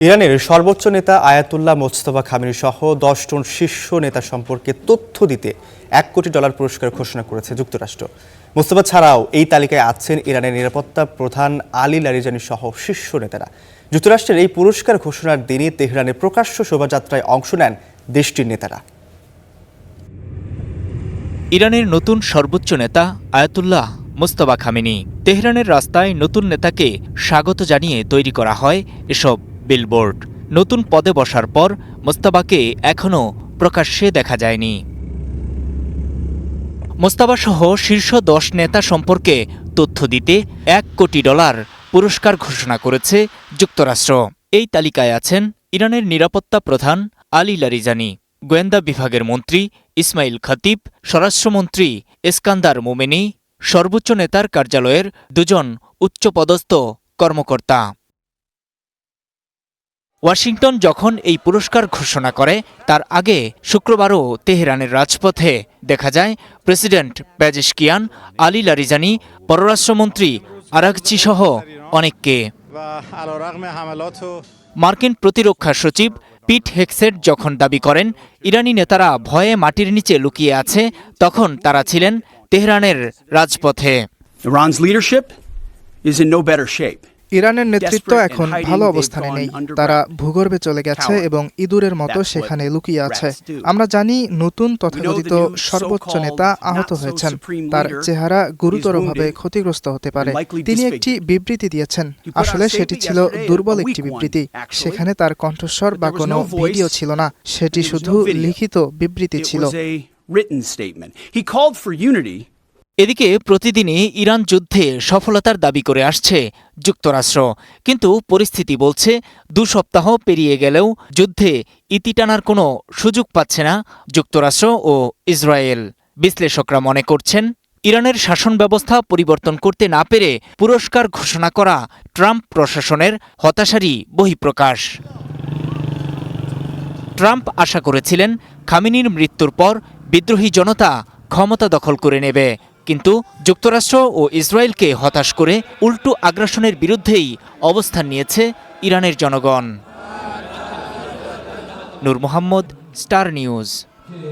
ইরানের সর্বোচ্চ নেতা আয়াতুল্লাহ মোজতবা খামেনি সহ 10 জন শীর্ষ নেতা সম্পর্কে তথ্য দিতে $1 কোটি পুরস্কার ঘোষণা করেছে যুক্তরাষ্ট্র। মোজতবা ছাড়াও এই তালিকায় আছেন ইরানের নিরাপত্তা প্রধান আলী লারিজানি সহ শীর্ষ নেতারা। যুক্তরাষ্ট্রের এই পুরস্কার ঘোষণার দিনই তেহরানে প্রকাশ্য শোভাযাত্রায় অংশ নেন দেশটির নেতারা। ইরানের নতুন সর্বোচ্চ নেতা আয়াতুল্লাহ মোজতবা খামেনি। তেহরানের রাস্তায় নতুন নেতাকে স্বাগত জানিয়ে তৈরি করা হয় এসব বিলবোর্ড। নতুন পদে বসার পর মোজতবাকে এখনও প্রকাশ্যে দেখা যায়নি। মোজতবাসহ শীর্ষ 10 নেতা সম্পর্কে তথ্য দিতে $1 কোটি পুরস্কার ঘোষণা করেছে যুক্তরাষ্ট্র। এই তালিকায় আছেন ইরানের নিরাপত্তা প্রধান আলী লারিজানি, গোয়েন্দা বিভাগের মন্ত্রী ইসমাইল খতিব, স্বরাষ্ট্রমন্ত্রী এসকান্দার মোমেনি, সর্বোচ্চ নেতার কার্যালয়ের 2 জন উচ্চপদস্থ কর্মকর্তা। ওয়াশিংটন যখন এই পুরস্কার ঘোষণা করে তার আগে শুক্রবারও তেহরানের রাজপথে দেখা যায় প্রেসিডেন্ট পেজেশকিয়ান, আলী লারিজানি, পররাষ্ট্রমন্ত্রী আরাগচি সহ অনেককে। মার্কিন প্রতিরক্ষা সচিব পিট হেগসেট যখন দাবি করেন ইরানি নেতারা ভয়ে মাটির নিচে লুকিয়ে আছে, তখন তারা ছিলেন তেহরানের রাজপথে। ইরানের নেতৃত্ব এখন ভালো অবস্থানে নেই। তারা ভূগর্ভে চলে গেছে এবং ইঁদুরের মতো সেখানে লুকিয়ে আছে। আমরা জানি নতুন তথাকথিত সর্বোচ্চ নেতা আহত হয়েছেন। তার চেহারা গুরুতরভাবে ক্ষতিগ্রস্ত হতে পারে। তিনি একটি বিবৃতি দিয়েছেন। আসলে সেটি ছিল দুর্বল একটি বিবৃতি। সেখানে তার কণ্ঠস্বর বা কোনো ভিডিও ছিল না, সেটি শুধু লিখিত বিবৃতি ছিল। এদিকে প্রতিদিনই ইরান যুদ্ধে সফলতার দাবি করে আসছে যুক্তরাষ্ট্র, কিন্তু পরিস্থিতি বলছে 2 সপ্তাহ পেরিয়ে গেলেও যুদ্ধে ইতি টানার কোনো সুযোগ পাচ্ছে না যুক্তরাষ্ট্র ও ইসরায়েল। বিশ্লেষকরা মনে করছেন ইরানের শাসন ব্যবস্থা পরিবর্তন করতে না পেরে পুরস্কার ঘোষণা করা ট্রাম্প প্রশাসনের হতাশারই বহিঃপ্রকাশ। ট্রাম্প আশা করেছিলেন খামেনির মৃত্যুর পর বিদ্রোহী জনতা ক্ষমতা দখল করে নেবে, কিন্তু যুক্তরাষ্ট্র ও ইসরায়েলকে হতাশ করে উল্টো আগ্রাসনের বিরুদ্ধেই অবস্থান নিয়েছে ইরানের জনগণ। নূর মোহাম্মদ, স্টার নিউজ।